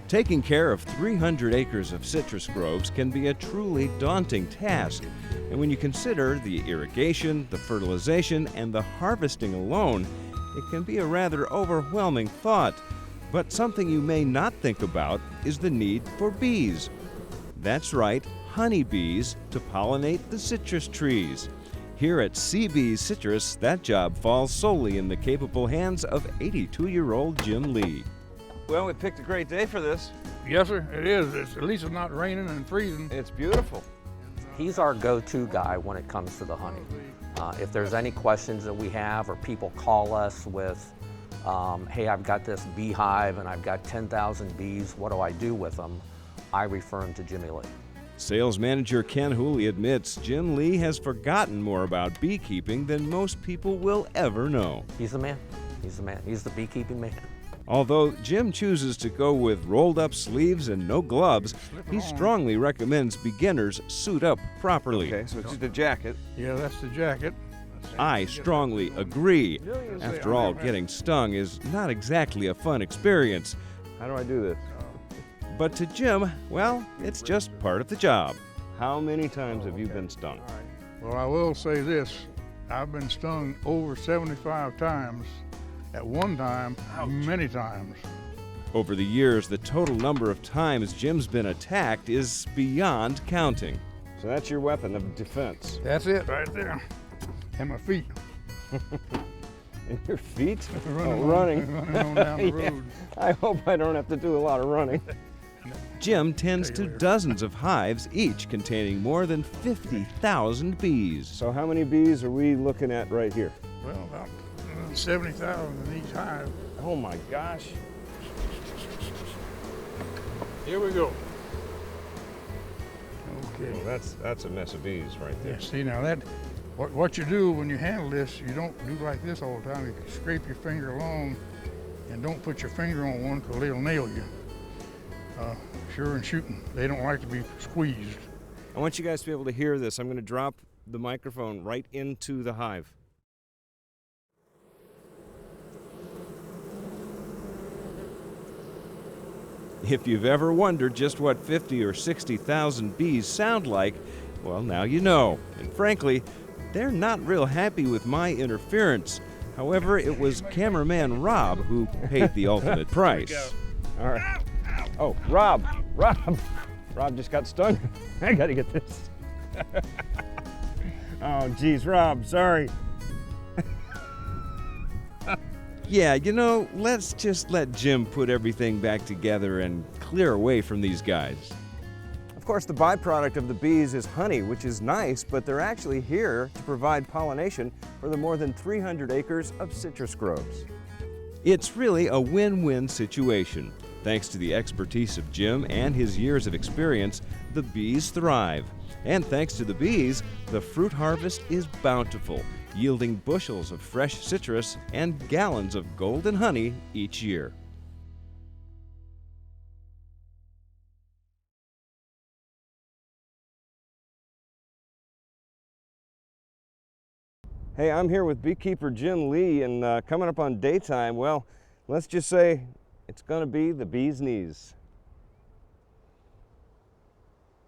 Taking care of 300 acres of citrus groves can be a truly daunting task. And when you consider the irrigation, the fertilization, and the harvesting alone, it can be a rather overwhelming thought. But something you may not think about is the need for bees. That's right, honeybees to pollinate the citrus trees. Here at CB's Citrus, that job falls solely in the capable hands of 82-year-old Jim Lee. Well, we picked a great day for this. Yes, sir, it is. At least it's not raining and freezing. It's beautiful. He's our go-to guy when it comes to the honey. If there's any questions that we have or people call us with, hey, I've got this beehive and I've got 10,000 bees, what do I do with them? I refer them to Jimmy Lee. Sales manager Ken Hooley admits Jim Lee has forgotten more about beekeeping than most people will ever know. He's the man. He's the man. He's the beekeeping man. Although Jim chooses to go with rolled-up sleeves and no gloves, he strongly recommends beginners suit up properly. Okay, so it's just a jacket. Yeah, that's the jacket. I strongly agree. After all, getting stung is not exactly a fun experience. How do I do this? But to Jim, well, it's just part of the job. How many times have you been stung? Well, I will say this. I've been stung over 75 times. At one time, many times. Over the years, the total number of times Jim's been attacked is beyond counting. So that's your weapon of defense. That's it right there. And my feet. And your feet? Running running on down the Yeah. road. I hope I don't have to do a lot of running. Jim tends to dozens of hives, each containing more than 50,000 bees. So how many bees are we looking at right here? Well, about 70,000 in each hive. Oh my gosh. Here we go. Okay. Well, that's a mess of bees right there. Yeah, see now that, what you do when you handle this, you don't do like this all the time. You scrape your finger along and don't put your finger on one because they'll nail you. Sure and shooting. They don't like to be squeezed. I want you guys to be able to hear this. I'm going to drop the microphone right into the hive. If you've ever wondered just what 50 or 60,000 bees sound like, well, now you know. And frankly, they're not real happy with my interference. However, it was cameraman Rob who paid the ultimate price. All right. Oh, Rob just got stung. I gotta get this. Oh, geez, Rob, sorry. Yeah, you know, let's just let Jim put everything back together and clear away from these guys. Of course, the byproduct of the bees is honey, which is nice, but they're actually here to provide pollination for the more than 300 acres of citrus groves. It's really a win-win situation. Thanks to the expertise of Jim and his years of experience, the bees thrive. And thanks to the bees, the fruit harvest is bountiful, yielding bushels of fresh citrus and gallons of golden honey each year. Hey, I'm here with beekeeper Jim Lee, and coming up on daytime, well, let's just say it's gonna be the bee's knees.